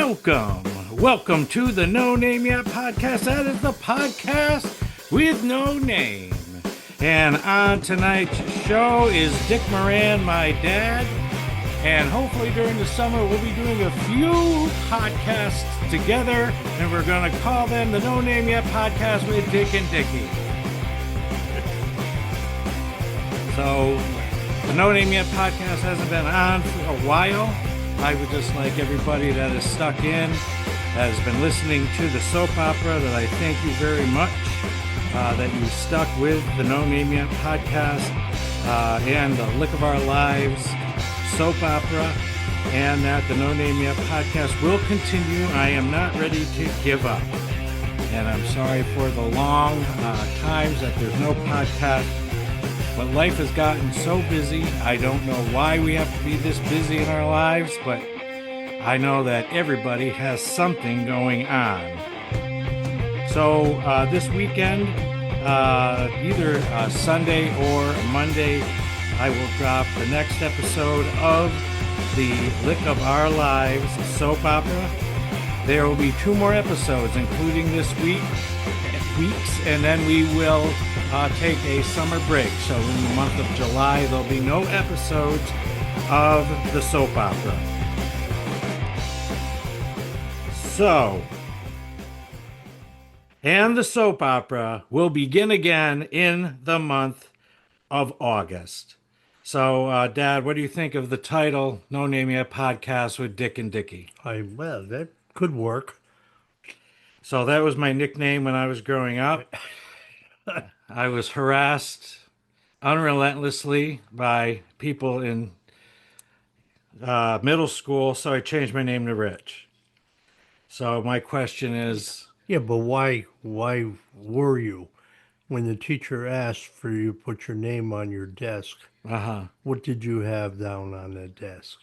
Welcome to the No Name Yet podcast. That is the podcast with no name. And on tonight's show is Dick Moran, my dad. And hopefully during the summer we'll be doing a few podcasts together, and we're going to call them the No Name Yet podcast with Dick and Dickie. So the No Name Yet podcast hasn't been on for a while. I would just like everybody that is stuck in, that has been listening to the soap opera, that I thank you very much, that you stuck with the No Name Yet podcast and the Lick of Our Lives soap opera, and that the No Name Yet podcast will continue. I am not ready to give up. And I'm sorry for the long times that there's no podcast. But life has gotten so busy. I don't know why we have to be this busy in our lives, but I know that everybody has something going on. So this weekend, either Sunday or Monday, I will drop the next episode of the Lick of Our Lives soap opera. There will be 2 more episodes, including this week's, and then we will take a summer break. So in the month of July, there'll be no episodes of the soap opera. So, and the soap opera will begin again in the month of August. So, Dad, what do you think of the title, No Name Yet Podcast with Dick and Dickie? Well, that could work. So that was my nickname when I was growing up. I was harassed unrelentlessly by people in middle school, so I changed my name to Rich. So my question is... Yeah, but why were you? When the teacher asked for you to put your name on your desk, what did you have down on the desk?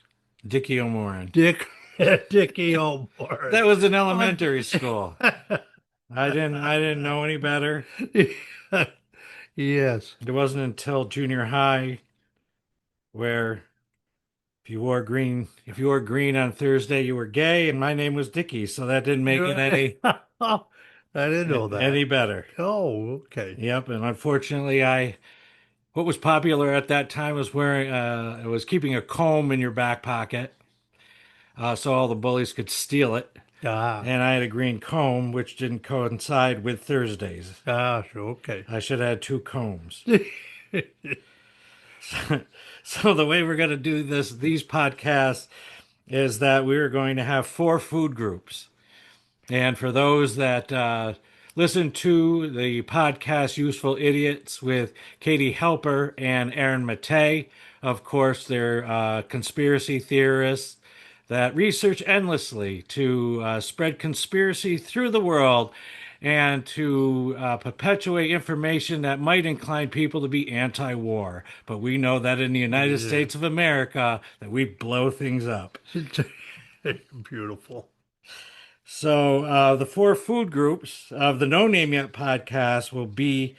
Dickie O'Moran. Dickie O'Moran. That was in elementary school. I didn't know any better. Yes. It wasn't until junior high where if you wore green on Thursday, you were gay, and my name was Dickie, so that didn't make it any I didn't know that. Any better. Oh, okay. Yep, and unfortunately what was popular at that time was keeping a comb in your back pocket. So all the bullies could steal it. And I had a green comb, which didn't coincide with Thursdays. Okay. I should have had 2 combs. So the way we're going to do these podcasts is that we're going to have 4 food groups. And for those that listen to the podcast Useful Idiots with Katie Helper and Aaron Matei, of course, they're conspiracy theorists that research endlessly to spread conspiracy through the world and to perpetuate information that might incline people to be anti-war. But we know that in the United States of America, that we blow things up. Beautiful. So the 4 food groups of the No Name Yet podcast will be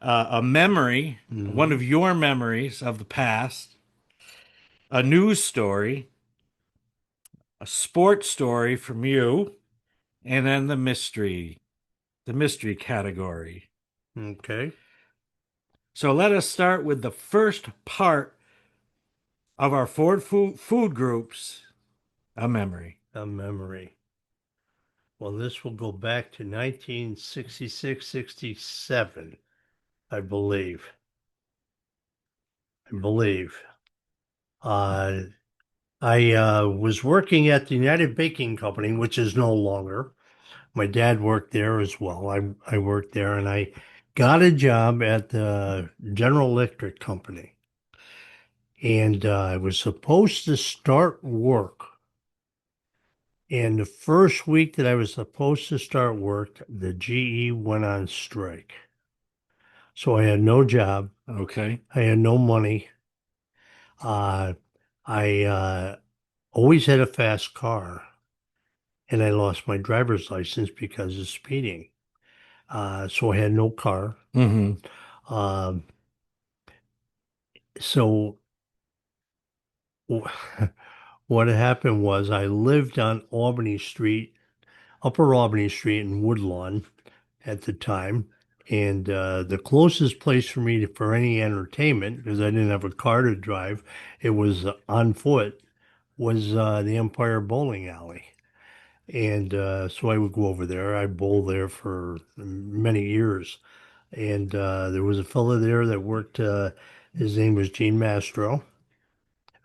a memory, one of your memories of the past, a news story, a sports story from you, and then the mystery category. Okay. So let us start with the first part of our 4 food groups, a memory. A memory. Well, this will go back to 1966-67, I believe. I was working at the United Baking Company, which is no longer. My dad worked there as well. I worked there, and I got a job at the General Electric Company. And I was supposed to start work. And the first week that I was supposed to start work, the GE went on strike. So I had no job. Okay. I had no money. I always had a fast car, and I lost my driver's license because of speeding. So I had no car. So what happened was I lived on Albany Street, Upper Albany Street in Woodlawn at the time. And the closest place for me for any entertainment, because I didn't have a car to drive, it was on foot, was the Empire Bowling Alley. And so I would go over there. I bowled there for many years. And there was a fellow there that worked, his name was Gene Mastro,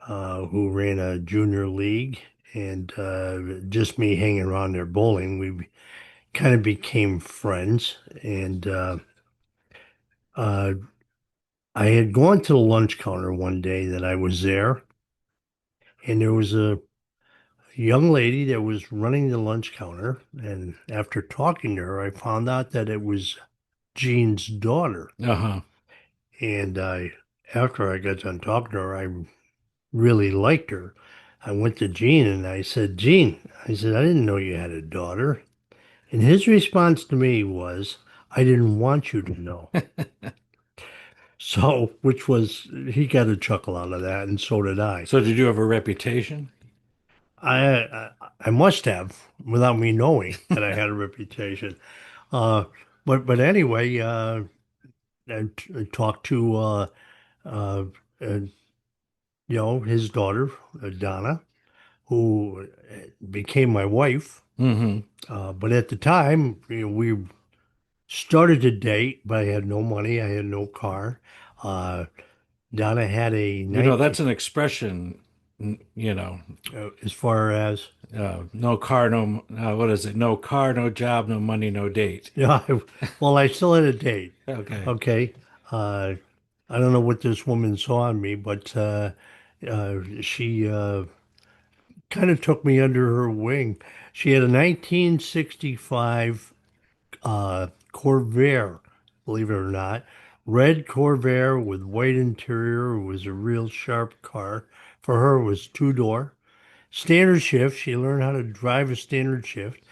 who ran a junior league. And just me hanging around there bowling, we kind of became friends. And uh, I had gone to the lunch counter one day that I was there, and there was a young lady that was running the lunch counter. And after talking to her, I found out that it was Jean's daughter. Uh-huh. And after I got done talking to her, I really liked her. I went to Jean and I said, Jean, I said, I didn't know you had a daughter. And his response to me was, I didn't want you to know. So, which was, he got a chuckle out of that, and so did I. So did you have a reputation? I must have, without me knowing that I had a reputation. Uh, but anyway, I talked to uh, uh, his daughter, Donna, who became my wife. Mm-hmm. But at the time, we started to date, but I had no money, I had no car. Uh, Donna had a You know, 19, that's an expression, you know, as far as, no car, no, what is it? No car, no job, no money, no date. yeah, well, I still had a date. Okay. Okay. Uh, I don't know what this woman saw in me, but she kind of took me under her wing. She had a 1965 Corvair, believe it or not, red Corvair with white interior. It was a real sharp car. For her, it was two-door. Standard shift. She learned how to drive a standard shift.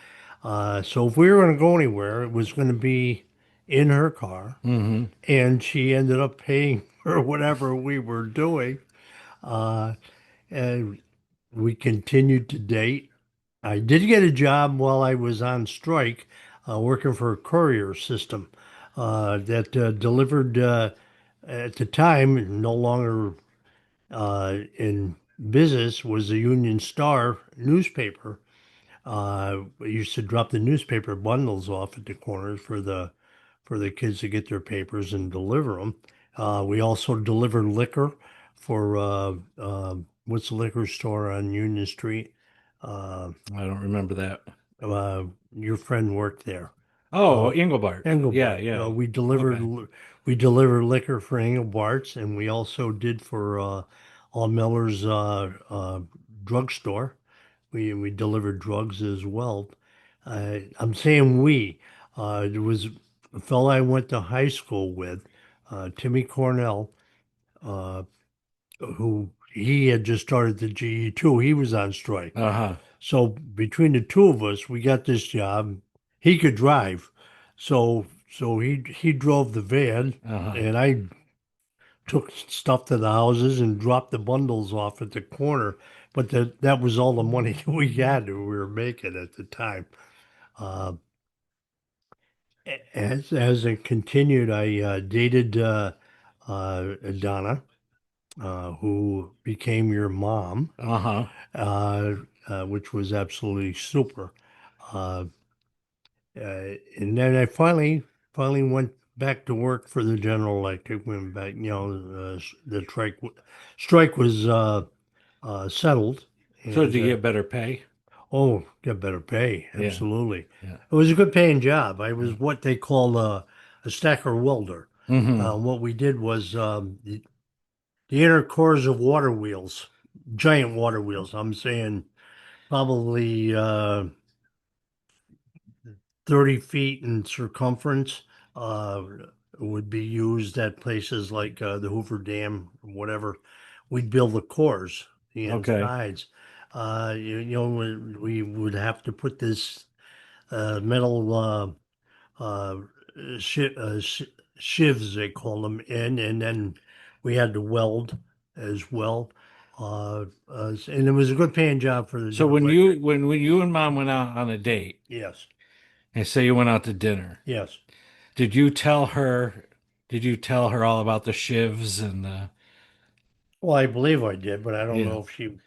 So if we were going to go anywhere, it was going to be in her car. Mm-hmm. And she ended up paying for whatever we were doing. Uh, and we continued to date. I did get a job while I was on strike, working for a courier system that delivered, at the time, no longer in business, was the Union Star newspaper. We used to drop the newspaper bundles off at the corners for the kids to get their papers and deliver them. We also delivered liquor for what's the liquor store on Union Street? Uh, I don't remember that. your friend worked there. Oh, Engelbart. Yeah, Engelbart. yeah. Okay. We delivered liquor for Engelbart's, and we also did for All Miller's drugstore. We delivered drugs as well. I'm saying we. There was a fellow I went to high school with, Timmy Cornell, uh, who he had just started the GE too. He was on strike. Uh-huh. So between the two of us, we got this job. He could drive, so he drove the van, Uh-huh. and I took stuff to the houses and dropped the bundles off at the corner. But that was all the money we had that we were making at the time. Uh, as it continued, I dated Donna, who became your mom, Uh-huh. uh, which was absolutely super. Uh, and then I finally went back to work for the General Electric. Went back, the strike was settled, So did and you get better pay? oh, get better pay. Yeah. Absolutely, Yeah. it was a good paying job. I was Yeah. what they call a stacker welder. Mm-hmm. What we did was the inner cores of water wheels, giant water wheels. I'm saying probably 30 feet in circumference, uh, would be used at places like the Hoover Dam, whatever. We'd build the cores, the Okay. insides. We would have to put this metal uh, shivs, they call them, in, and then we had to weld as well. And it was a good paying job for the So job. when But you and mom went out on a date, yes, and say you went out to dinner, yes. did you tell her? Did you tell her all about the shivs and the? Well, I believe I did, but I don't Yeah. know if she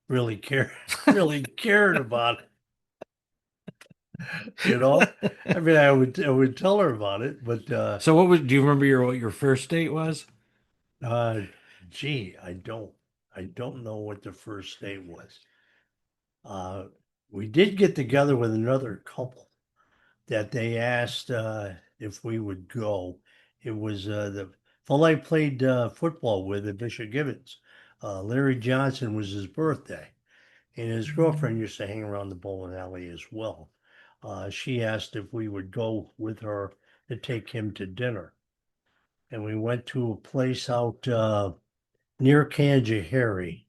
really cared, really cared about it. You know, I mean, I would tell her about it, but So what was? Do you remember what your first date was? uh, gee, I don't know what the first date was. Uh, we did get together with another couple that they asked if we would go. It was the fellow I played football with at Bishop Gibbons. Larry Johnson was his birthday, and his girlfriend used to hang around the bowling alley as well. She asked if we would go with her to take him to dinner. And we went to a place out near Kanjahari.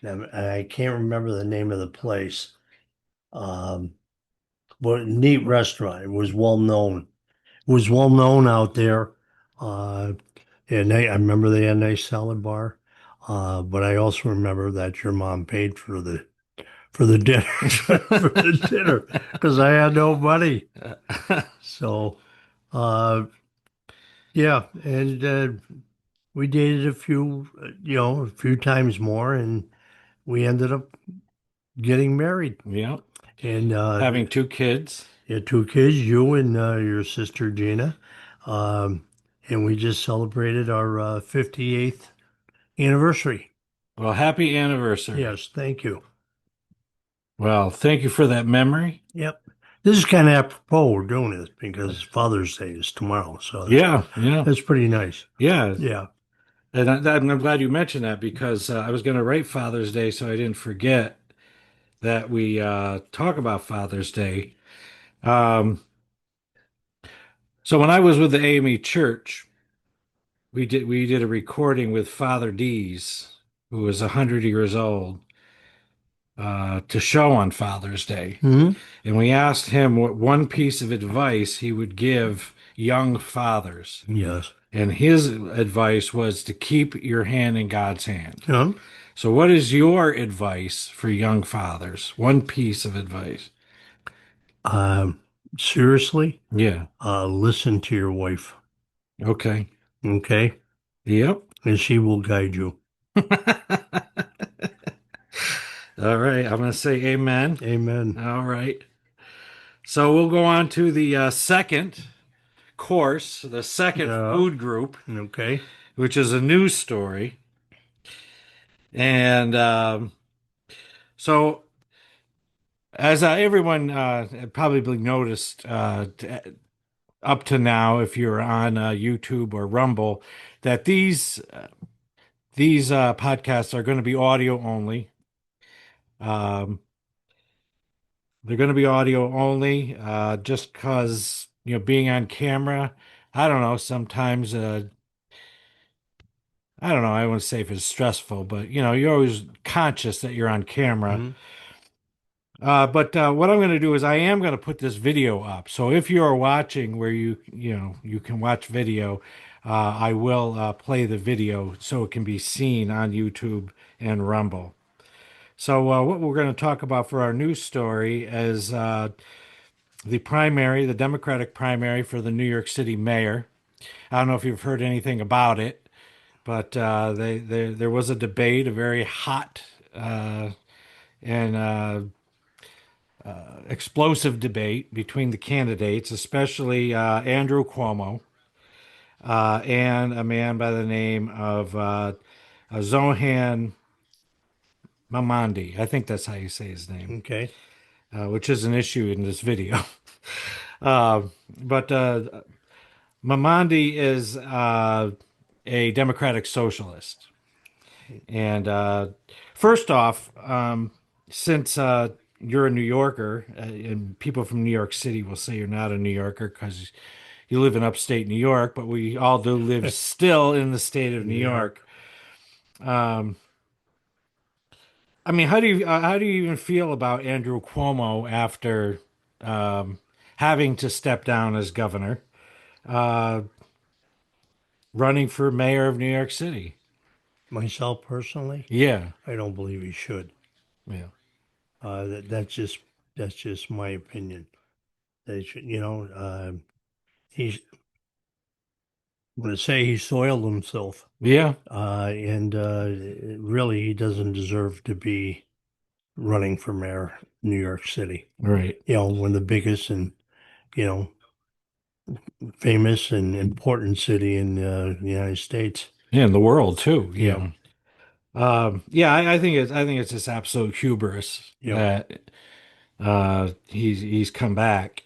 Now, I can't remember the name of the place, um, but a neat restaurant. It was well known. It was well known out there. Uh, and I remember they had a nice salad bar. But I also remember that your mom paid for the dinner for the dinner because I had no money. So uh, yeah, and we dated a few, a few times more, and we ended up getting married. Yeah. And Having two kids. you had two kids, you and your sister Gina, um, and we just celebrated our 58th anniversary. Well, happy anniversary. Yes, thank you. Well, thank you for that memory. Yep. This is kind of apropos we're doing this because Father's Day is tomorrow, so Yeah, yeah, that's pretty nice. yeah. Yeah. And I'm glad you mentioned that because I was going to write Father's Day so I didn't forget that we talk about Father's Day. Um, so when I was with the AME Church, we did a recording with Father Dees, who was 100 years old, to show on Father's Day. Hmm. And we asked him what one piece of advice he would give young fathers. Yes. And his advice was to keep your hand in God's hand. Yeah. So, what is your advice for young fathers? One piece of advice. Um, Seriously, Yeah. listen to your wife, Okay. okay? Yep. And she will guide you. All right. I'm going to say amen. Amen. All right. So, we'll go on to the second course, the second Yeah. food group, Okay. which is a news story. And so, as everyone probably noticed up to now, if you're on YouTube or Rumble, that these podcasts are going to be audio only. Um, they're going to be audio only, just because being on camera. I don't know. Sometimes I don't know. I wouldn't say if it's stressful, but you're always conscious that you're on camera. Mhm. But what I'm going to do is I am going to put this video up. So if you are watching where you can watch video, I will play the video so it can be seen on YouTube and Rumble. So what we're going to talk about for our news story is the Democratic primary for the New York City mayor. I don't know if you've heard anything about it, but there was a debate, a very hot and explosive debate between the candidates, especially Andrew Cuomo and a man by the name of Zohan Mamandi. I think that's how you say his name, Okay. which is an issue in this video. uh, but Mamandi is a democratic socialist. And first off, since you're a New Yorker, and people from New York City will say you're not a New Yorker because you live in upstate New York, but we all do live still in the state of New New York. York. Um, I mean, how do you even feel about Andrew Cuomo after um, having to step down as governor, uh, running for mayor of New York City? Myself personally, Yeah, I don't believe he should. yeah, That's just my opinion. They should, he's I'm going to say he soiled himself, yeah. and really he doesn't deserve to be running for mayor, New York City. Right. One of the biggest and you know famous and important city in the United States. Yeah, in the world too. Yeah, Yeah. Yeah, I think it's just absolute hubris yeah. that he's come back.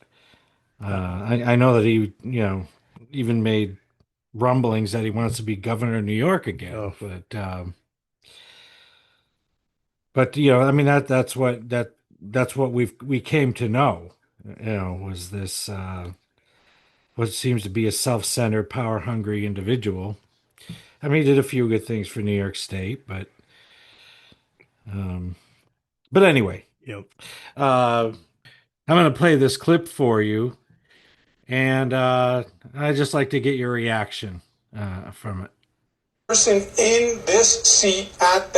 I know that he, even made rumblings that he wants to be governor of New York again, Uh, but I mean that's what we came to know, was this what seems to be a self-centered, power-hungry individual. I mean, he did a few good things for New York State, um, but anyway, yeah. uh, I'm going to play this clip for you, and I'd just like to get your reaction from it. Person in this seat at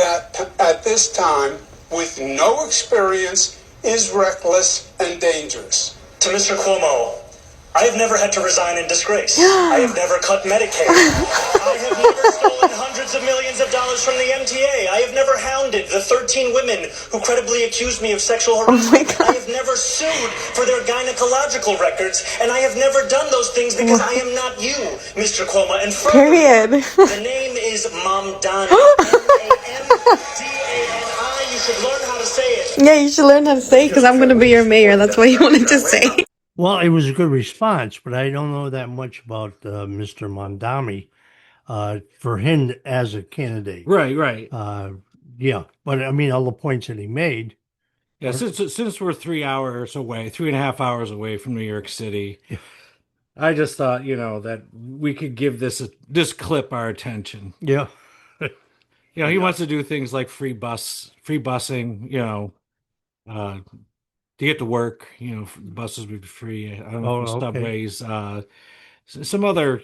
this time with no experience is reckless and dangerous. To Mr. Cuomo, I have never had to resign in disgrace. I have never cut Medicaid. I have never stolen hundreds of millions of dollars from the MTA. I have never hounded the 13 women who credibly accused me of sexual harassment. I have never sued for their gynecological records, and I have never done those things because I am not you, Mr. Cuomo. And further, the name is Mamdani. Mamdani. You should learn how to say it. Yeah, you should learn how to say it because I'm going to be your mayor. That's what you wanted to say. Well, it was a good response, but I don't know that much about Mr. Mondami for him as a candidate. Right, right. Yeah, but I mean, all the points that he made. Yeah, since we're 3 hours away, 3.5 hours away from New York City, Yeah, I just thought, that we could give this clip our attention. yeah, He wants to do things like free busing, uh, to get to work. Buses would be free. I don't know Oh, if the okay. subways, some other,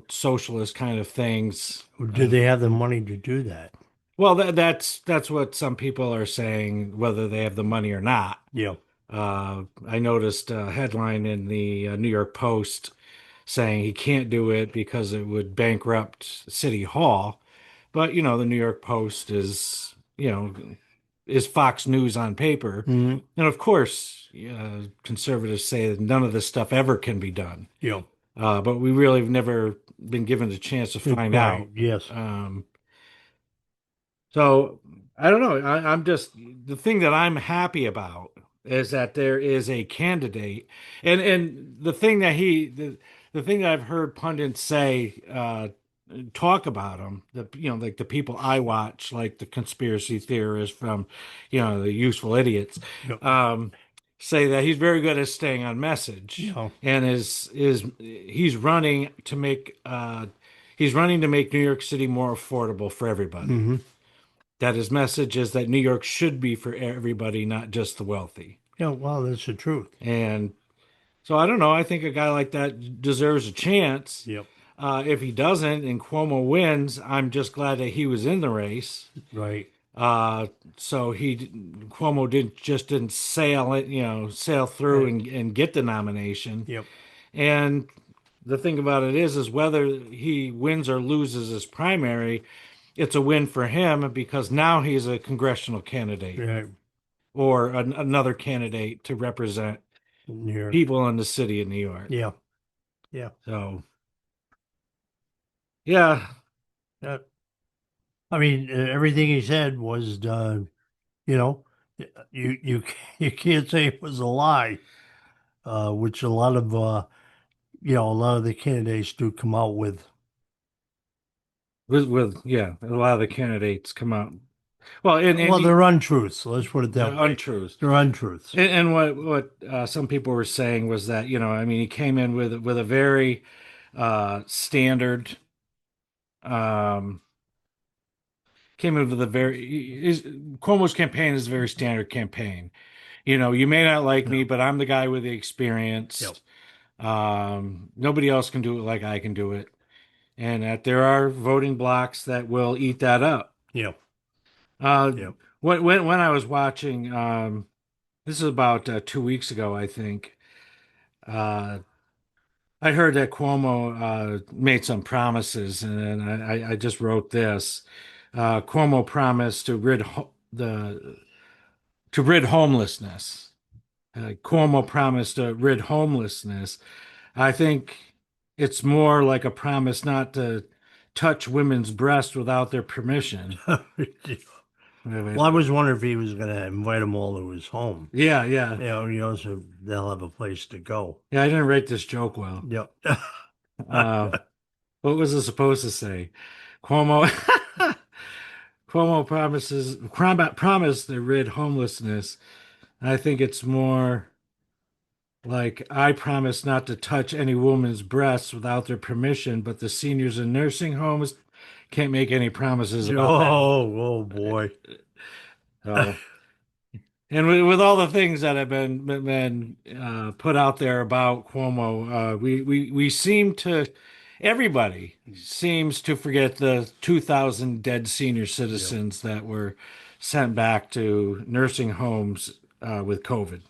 socialist kind of things. Do they have the money to do that? Well, that's what some people are saying, whether they have the money or not. Yeah. I noticed a headline in the New York Post saying he can't do it because it would bankrupt City Hall. But the New York Post is Fox News on paper, Hmm. and of course, conservatives say that none of this stuff ever can be done. Yeah. But we really have never been given the chance to find out. Right. Yes. So I don't know. I'm just, the thing that I'm happy about is that there is a candidate, and the thing that I've heard pundits say, talk about him, like the people I watch, like the conspiracy theorists from, the useful idiots, Yeah. say that he's very good at staying on message, Yeah. and he's running to make New York City more affordable for everybody. Hmm. That his message is that New York should be for everybody, not just the wealthy. Yeah. Well, that's the truth. And so I don't know. I think a guy like that deserves a chance. Yep. If he doesn't and Cuomo wins, I'm just glad that he was in the race. Right. So Cuomo didn't sail through Right. and get the nomination. Yep. And the thing about it is whether he wins or loses his primary, it's a win for him because now he's a congressional candidate Right. or another candidate to represent New York. people in the city of New York. Yeah. Yeah. So, yeah, I mean, everything he said was, you know, you can't say it was a lie, which a lot of the candidates do come out with. a lot of the candidates come out. Well, and They're untruths. Let's put it that way. untruths. They're untruths. And what some people were saying was that I mean, he came in with a very standard, um, came in with a Cuomo's campaign is a very standard campaign. You may not like me, but I'm the guy with the experience. Yep. Nobody else can do it like I can do it, and that there are voting blocks that will eat that up. Yeah. Uh, Yeah. when I was watching, this is about 2 weeks ago, I think. Uh, I heard that Cuomo made some promises, and I just wrote this. Cuomo promised to rid homelessness. Cuomo promised to rid homelessness. I think it's more like a promise not to touch women's breasts without their permission. Well, I was wondering if he was going to invite them all to his home. Yeah, yeah. So they'll have a place to go. Yeah, I didn't write this joke well. Yep. Uh, what was it supposed to say? Cuomo Cuomo promised to rid homelessness. I think it's more like I promise not to touch any woman's breasts without their permission, but the seniors in nursing homes can't make any promises about that. Oh boy. So, and with all the things that have been put out there about Cuomo, we seem to everybody seems to forget the 2,000 dead senior citizens that were sent back to nursing homes with COVID.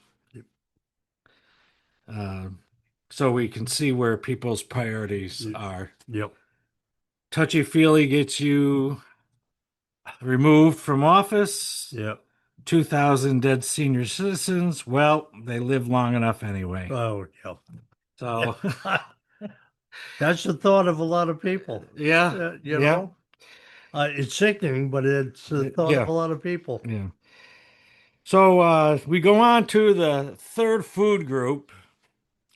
Uh, so we can see where people's priorities are. Yep. Touchy-feely gets you removed from office. Yep. 2,000 dead senior citizens. Well, they live long enough anyway. Oh, yeah. So, That's the thought of a lot of people. yeah, You know, it's sickening, but it's the thought of a lot of people. yeah. So we go on to the third food group,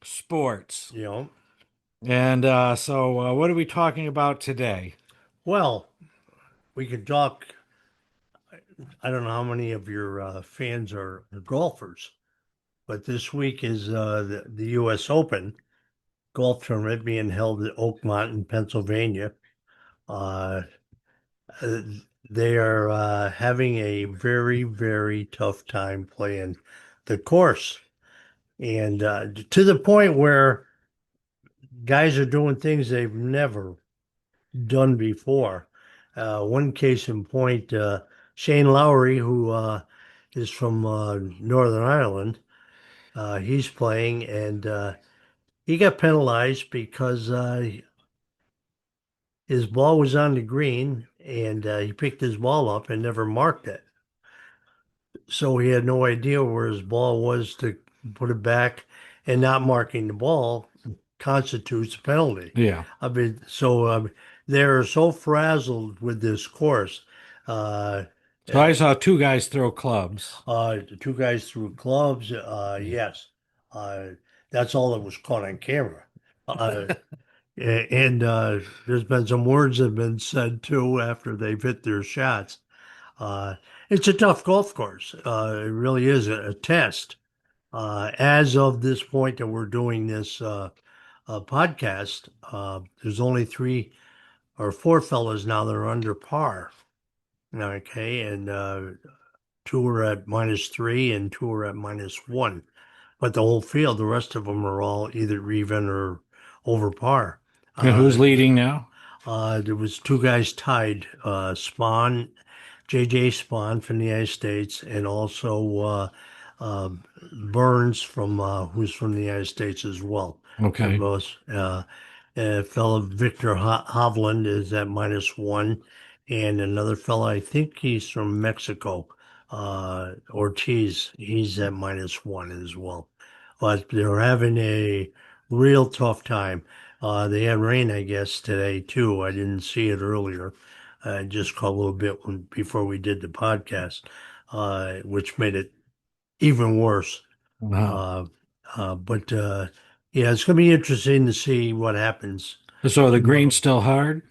sports. You know, And so what are we talking about today? well, we could talk. I don't know how many of your fans are golfers, but this week is the U.S. Open golf tournament being held at Oakmont in Pennsylvania. Uh, uh, they are having a very, very tough time playing the course. And to the point where guys are doing things they've never done before. One case in point, Shane Lowry, who is from Northern Ireland, he's playing, and he got penalized because his ball was on the green, and he picked his ball up and never marked it. So he had no idea where his ball was to put it back, and not marking the ball constitutes a penalty. Yeah. I mean, so they're so frazzled with this course. So I saw two guys throw clubs. The two guys threw clubs. Yes, uh, that's all that was caught on camera. And there's been some words that have been said too after they've hit their shots. It's a tough golf course. It really is a test. As of this point that we're doing this podcast, there's only 3 or 4 fellas now that are under par. Okay, and 2 are at -3 and 2 are at -1. But the whole field, the rest of them are all either even or over par. And who's leading now? There was 2 guys tied, Spawn, JJ Spawn from the United States, and also Burns from who's from the United States as well. Okay. Both, fellow Victor Hovland is at -1, and another fellow, I think he's from Mexico, Ortiz, he's at -1 as well. But they're having a real tough time. They had rain, I guess, today too. I didn't see it earlier. I just caught a little bit before we did the podcast, which made it even worse. Wow. But yeah, it's going to be interesting to see what happens. So the green's still hard?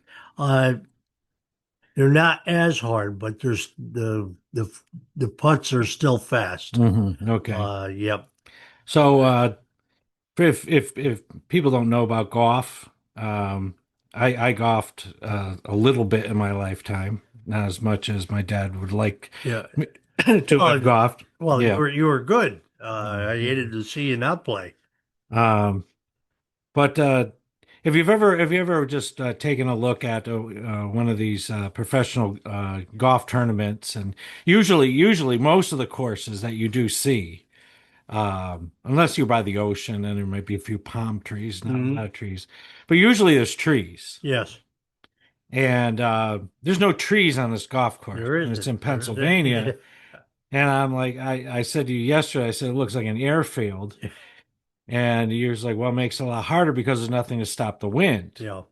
They're not as hard, but there's the putts are still fast. Mm-hmm. Okay. Yep. So if people don't know about golf, I golfed a little bit in my lifetime, not as much as my dad would like Yeah. to have golfed. Well, Yeah. you were good. I hated to see you not play. But if you've ever just taken a look at one of these professional golf tournaments, and usually most of the courses that you do see, unless you're by the ocean and there might be a few palm trees, not a lot of trees, but usually there's trees. Yes, And there's no trees on this golf course, there and is. it's in Pennsylvania. And I'm like, I said to you yesterday, I said it looks like an airfield. And you're like, well, it makes it a lot harder because there's nothing to stop the wind. Yeah.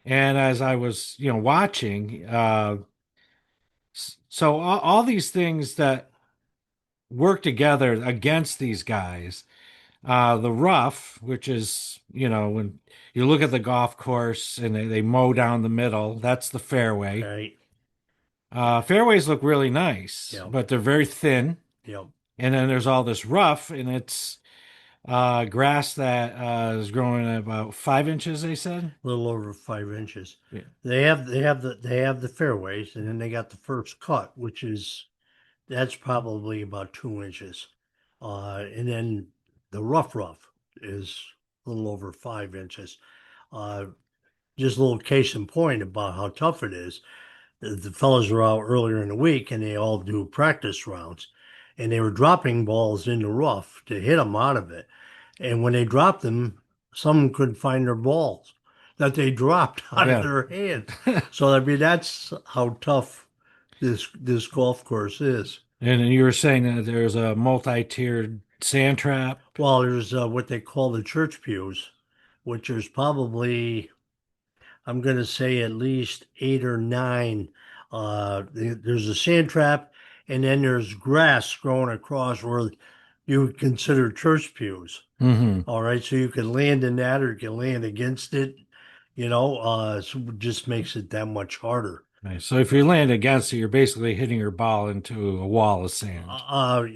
And as I was, watching, so all these things that work together against these guys, the rough, which is, when you look at the golf course and they mow down the middle, that's the fairway. Right. Fairways look really nice, Yeah. but they're very thin. Yeah. And then there's all this rough, and it's grass that is growing at about 5 inches, they said. A little over 5 inches. Yeah. They have the fairways, and then they got the first cut, that's probably about 2 inches. And then the rough is a little over 5 inches. Just a little case in point about how tough it is. The fellas were out earlier in the week, and they all do practice rounds, and they were dropping balls in the rough to hit them out of it. And when they dropped them, some couldn't find their balls that they dropped out Yeah. of their hands. So I mean, that's how tough this golf course is. And you were saying that there's a multi-tiered sand trap. Well, there's what they call the church pews, which is probably, I'm going to say, at least 8 or 9. There's a sand trap, and then there's grass growing across where you would consider church pews. Mm-hmm. All right, so you can land in that, or you can land against it. So it just makes it that much harder. Nice. So if you land against it, you're basically hitting your ball into a wall of sand.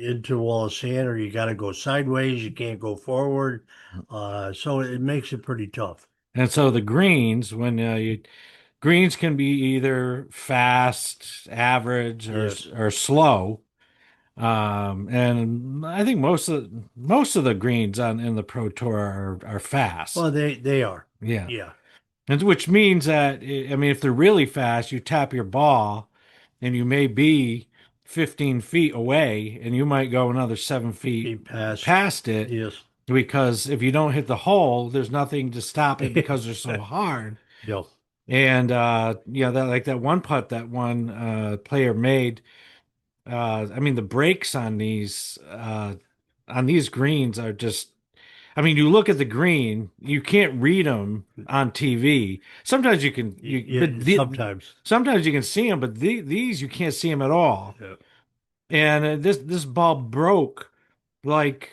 Into a wall of sand, or you got to go sideways. You can't go forward. So it makes it pretty tough. And so the greens, greens can be either fast, average, Yes. or slow. And I think most of the greens in the Pro Tour are fast. Well, they are. Yeah. Yeah. And which means that, I mean, if they're really fast, you tap your ball and you may be 15 feet away and you might go another 7 feet past it. Yes. Because if you don't hit the hole, there's nothing to stop it because they're so hard. Yeah. And, that one putt that one player made, I mean, the breaks on these greens are just, I mean, you look at the green, you can't read them on TV. Sometimes you can, sometimes you can see them, but these you can't see them at all. Yeah. And this ball broke like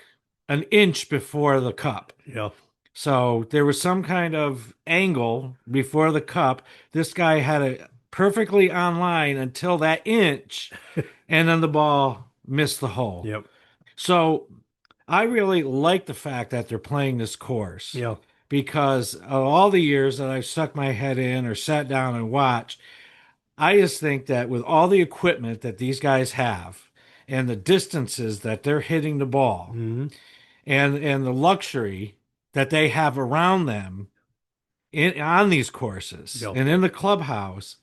an inch before the cup. Yeah. So there was some kind of angle before the cup. This guy had it perfectly on line until that inch, and then the ball missed the hole. Yep. So I really like the fact that they're playing this course. Yeah. Because of all the years that I've stuck my head in or sat down and watched, I just think that with all the equipment that these guys have and the distances that they're hitting the ball, Mm-hmm. and the luxury that they have around them on these courses and in the clubhouse,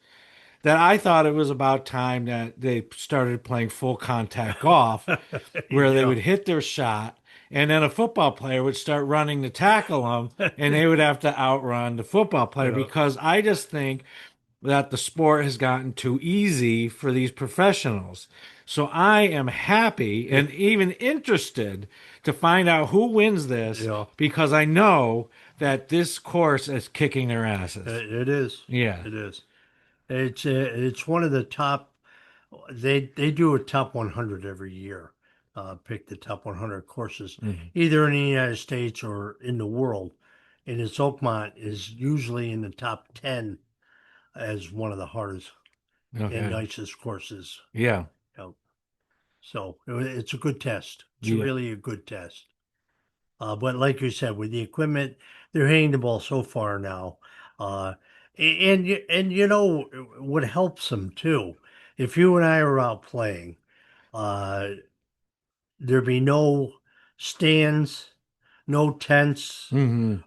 that I thought it was about time that they started playing full contact golf where they would hit their shot and then a football player would start running to tackle them and they would have to outrun the football player because I just think that the sport has gotten too easy for these professionals. So I am happy and even interested to find out who wins this because I know that this course is kicking their asses. It is. Yeah. It is. It's one of the top. They do a top 100 every year. Pick the top 100 courses, either in the United States or in the world. And its Oakmont is usually in the top 10 as one of the hardest and nicest courses. Yeah. So it's a good test. It's really a good test. But like you said, with the equipment, they're hitting the ball so far now. And you know what helps them too, if you and I are out playing, there'd be no stands, no tents,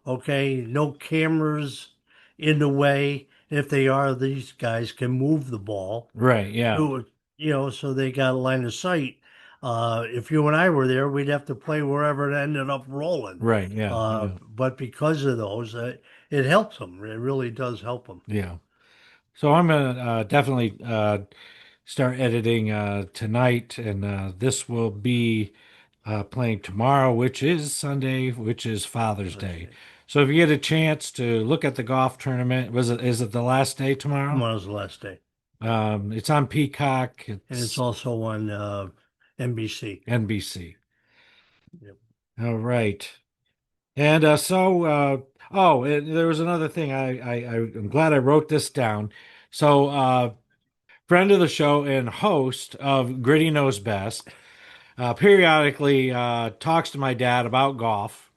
okay, no cameras in the way. If they are, these guys can move the ball. Right. Yeah. So they got a line of sight. If you and I were there, we'd have to play wherever it ended up rolling. Right. Yeah. But because of those, it helps them. It really does help them. Yeah. So I'm gonna definitely start editing tonight, and this will be playing tomorrow, which is Sunday, which is Father's Day. So if you get a chance to look at the golf tournament, is it the last day tomorrow? Tomorrow's the last day. It's on Peacock. And it's also on NBC. NBC. Yep. All right. And there was another thing. I'm glad I wrote this down. So, friend of the show and host of Gritty Knows Best, periodically talks to my dad about golf,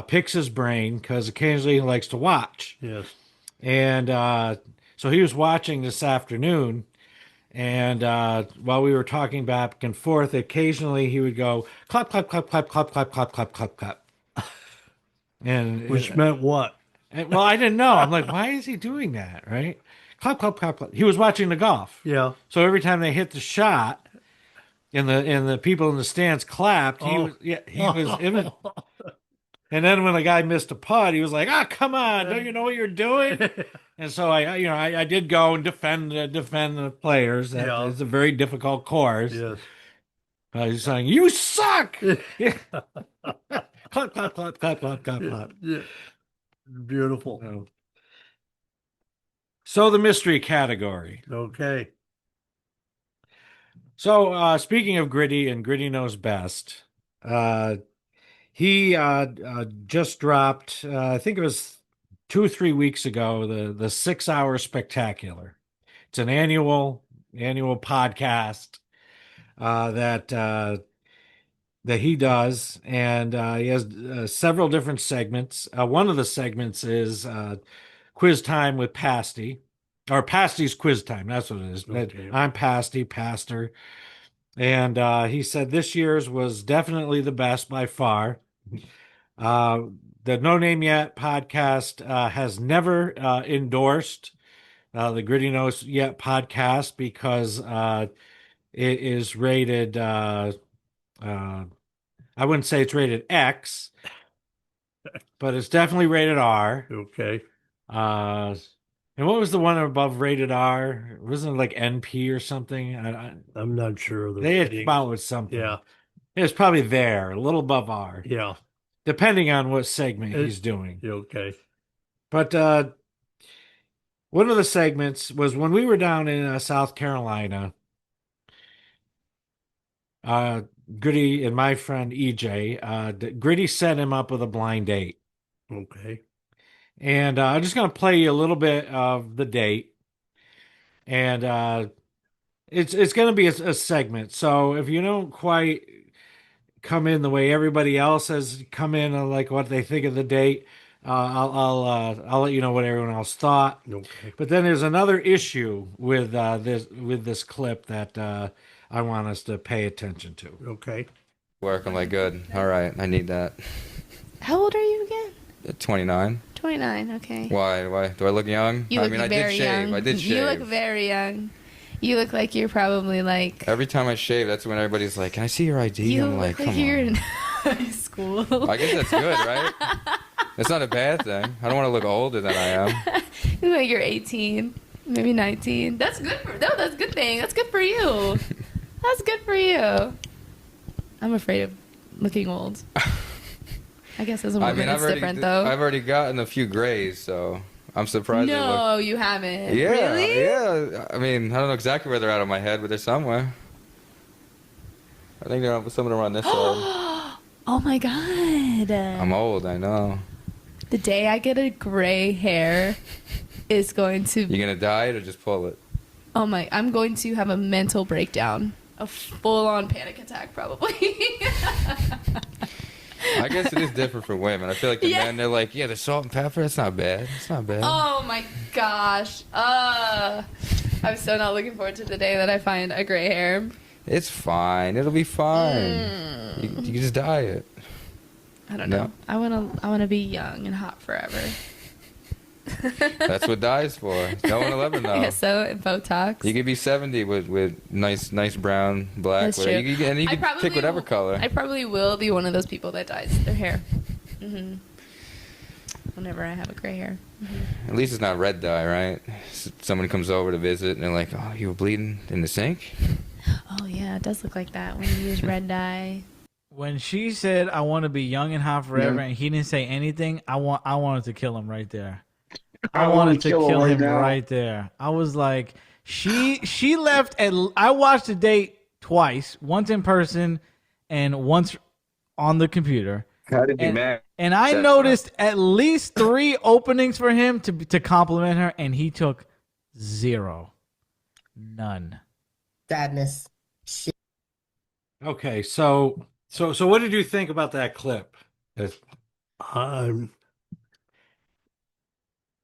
picks his brain because occasionally he likes to watch. Yes. And so he was watching this afternoon, and while we were talking back and forth, occasionally he would go clap, clap, clap, clap, clap, clap, clap, clap, clap, clap. And Which meant what? well, I didn't know. I'm like, why is he doing that? Right? Clap, clap, clap, clap. He was watching the golf. Yeah. So every time they hit the shot, and the people in the stands clapped, he was. And then when the guy missed a putt, he was like, "Ah, come on! Don't you know what you're doing?" And so I did go and defend the players. That is a very difficult course. Yes. He's saying, "You suck!" Clap, clap, clap, clap, clap, clap, clap. Yeah. Beautiful. So the mystery category. Okay. So speaking of Gritty and Gritty Knows Best, he just dropped, I think it was 2 or 3 weeks ago, the 6 Hour Spectacular. It's an annual podcast that he does, and he has several different segments. One of the segments is Quiz Time with Pasty, or Pasty's Quiz Time. That's what it is. Okay. I'm Pasty, Pastor. And he said this year's was definitely the best by far. The No Name Yet podcast has never endorsed the Gritty Knows Yet podcast because it is rated, I wouldn't say it's rated X, but it's definitely rated R. Okay. And what was the one above rated R? Wasn't it like NP or something? I'm not sure. They had come out with something. Yeah. It's probably there, a little above R. Yeah. Depending on what segment he's doing. Okay. But one of the segments was when we were down in South Carolina. Gritty and my friend EJ, Gritty set him up with a blind date. Okay. And I'm just going to play you a little bit of the date. And it's going to be a segment. So if you don't quite come in the way everybody else has come in on like what they think of the date, I'll let you know what everyone else thought. Okay. But then there's another issue with this clip that I want us to pay attention to. Okay. Working like good. All right, I need that. How old are you again? 29. 29, okay. Why? Do I look young? You look I very did shave. young. I did shave. You look very young. You look like you're probably like... Every time I shave, that's when everybody's like, "Can I see your ID?" I'm like, come you're on. in high school. I guess that's good, right? That's not a bad thing. I don't want to look older than I am. You look like you're 18, maybe 19. That's good. That's a good thing. That's good for you. That's good for you. I'm afraid of looking old. I guess as a woman, it's different, though. I've already gotten a few grays, so I'm surprised. No, you haven't. Yeah, Really? Yeah. I mean, I don't know exactly where they're out of my head, but they're somewhere. I think some of them are on this side. Oh, my God. I'm old, I know. The day I get a gray hair is going to... You gonna dye it or just pull it? Oh, my... I'm going to have a mental breakdown. A full-on panic attack, probably. I guess it is different for women. I feel like the men, they're like, yeah, the salt and pepper, that's not bad. It's not bad. Oh my gosh. I'm so not looking forward to the day that I find a gray hair. It's fine. It'll be fine. You can just dye it. I don't No. know. I wanna be young and hot forever. That's what dye's for. No one will ever know. Yeah, so Botox. You could be 70 with nice brown, black, That's whatever. true. And you I can pick whatever color. I probably will be one of those people that dyes their hair. Whenever I have a gray hair. At least it's not red dye, right? Someone comes over to visit and they're like, "Oh, you were bleeding in the sink?" Oh yeah, it does look like that when you use red dye. When she said, "I want to be young and hot forever," and he didn't say anything, I wanted to kill him right there. I wanted to kill him right there. I was like, she left. I watched the date twice, once in person and once on the computer. How did you manage? And I noticed at least 3 openings for him to compliment her, and he took 0. None. Sadness. Okay, so what did you think about that clip?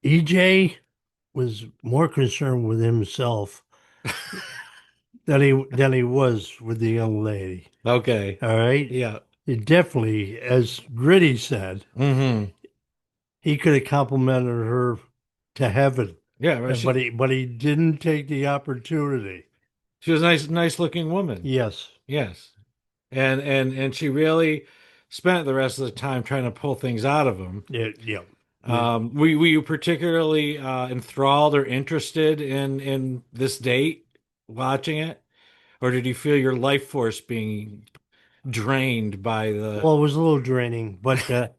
EJ was more concerned with himself than he was with the young lady. Okay. All right. Yeah. It definitely, as Gritty said, he could have complimented her to heaven. Yeah, right. But he didn't take the opportunity. She was a nice looking woman. Yes. Yes. And she really spent the rest of the time trying to pull things out of him. Yeah. Were you particularly enthralled or interested in this date, watching it? Or did you feel your life force being drained by the... Well, it was a little draining, but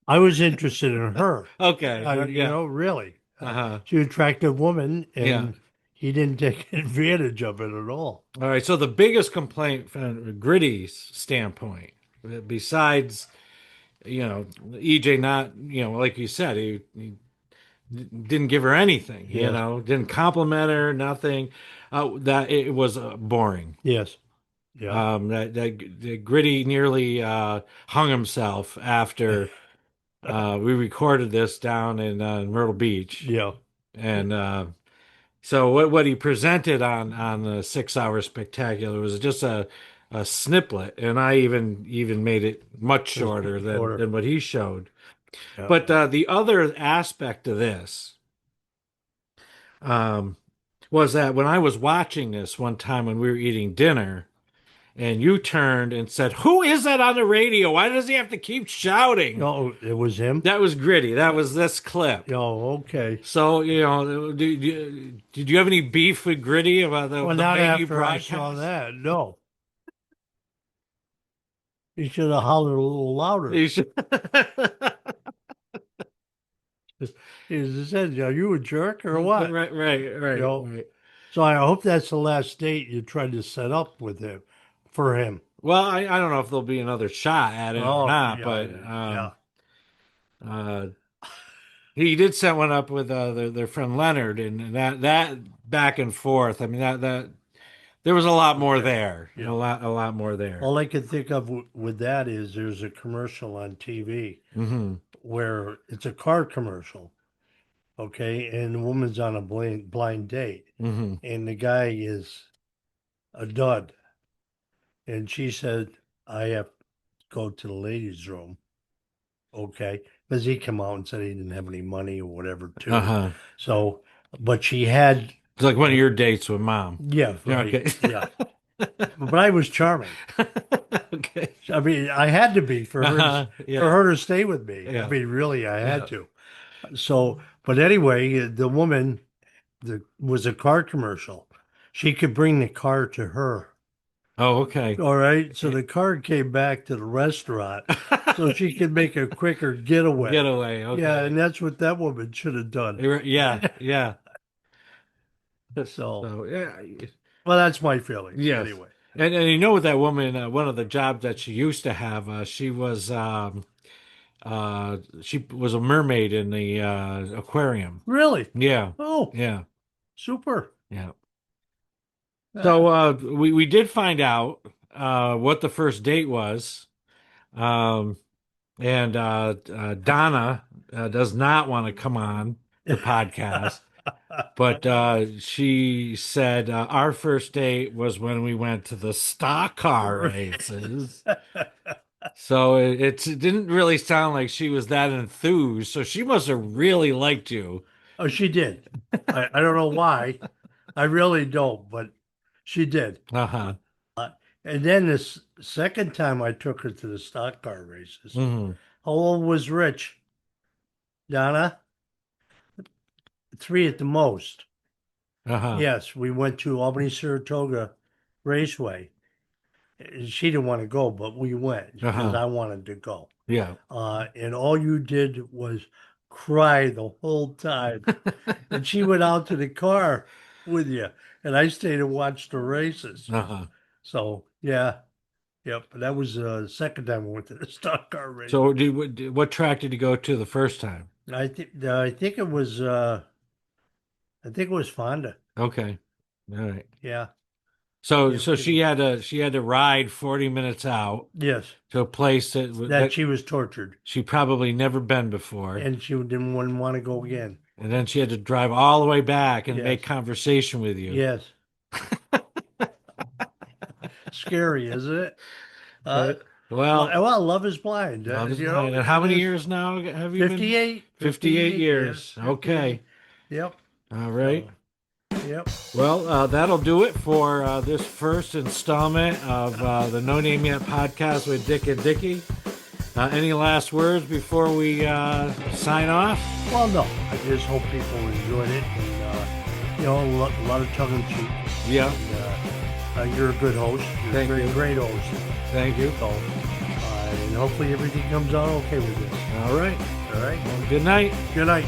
I was interested in her. Okay. You know, really. Uh-huh. She's an attractive woman, and he didn't take advantage of it at all. All right. So the biggest complaint from Gritty's standpoint, besides, EJ not, like you said, he didn't give her anything, didn't compliment her, nothing, that it was boring. Yes. Yeah. That Gritty nearly hung himself after we recorded this down in Myrtle Beach. Yeah. And so what he presented on the 6 Hour Spectacular was just a sniplet, and I even made it much shorter than what he showed. Yeah. But the other aspect of this was that when I was watching this one time when we were eating dinner, and you turned and said, "Who is that on the radio? Why does he have to keep shouting?" Oh, it was him? That was Gritty. That was this clip. Oh, okay. So, did you have any beef with Gritty about the not after I saw that, no. He should have hollered a little louder. He should. He said, "Are you a jerk or what?" Right. Right. So I hope that's the last date you tried to set up with him. For him. Well, I don't know if there'll be another shot at it or not, but he did set one up with their friend Leonard, and that back and forth. I mean, that there was a lot more there. A lot more there. All I can think of with that is there's a commercial on TV where it's a car commercial, okay, and the woman's on a blind date, and the guy is a dud. And she said, "I have to go to the ladies' room." Okay. Because he came out and said he didn't have any money or whatever, too. So, but she had... It's like one of your dates with Mom. Yeah. Right. Okay. Yeah. But I was charming. Okay. I mean, I had to be for her, for her to stay with me. Yeah. I mean, really, I had to. So, but anyway, the woman was a car commercial. She could bring the car to her. Oh, okay. All right. So the car came back to the restaurant so she could make a quicker getaway. Okay. Yeah, and that's what that woman should have done. Yeah. So yeah. Well, that's my feeling. Yes. Anyway. And with that woman, one of the jobs that she used to have, she was a mermaid in the aquarium. Really? Yeah. Oh. Yeah. Super. Yeah. So we did find out what the first date was, and Donna does not want to come on the podcast, but she said our first date was when we went to the stock car races. So it didn't really sound like she was that enthused. So she must have really liked you. Oh, she did. I don't know why. I really don't, but she did. Uh-huh. And then this second time I took her to the stock car races. Mm-hmm. How old was Rich? Donna? 3 at the most. Uh-huh. Yes, we went to Albany Saratoga Raceway. She didn't want to go, but we went because I wanted to go. Yeah. And all you did was cry the whole time. And she went out to the car with you, and I stayed and watched the races. Uh-huh. So yeah, yep. That was the second time we went to the stock car race. So what track did you go to the first time? I think it was Fonda. Okay. All right. Yeah. So Yeah, so she had to ride 40 minutes out Yes. to a place That she was tortured, she probably never been before. and she didn't want to go again. And then she had to drive all the way back and Yes. make conversation with you. Yes. Scary, isn't it? Well, Love is Blind. Love is you blind. know, And how many it is years now have you 58. 58 years. yes, Okay. 58. Yep. All right. Yep. Well, that'll do it for this first installment of the No Name Yet podcast with Dick and Dickie. Any last words before we sign off? Well, no. I just hope people enjoyed it, and a lot of tongue in cheek. Yeah. You're a good host. You're Thank a you. great host. Thank you. So, and hopefully everything comes out okay with this. All right. All right. Well, good night. Good night.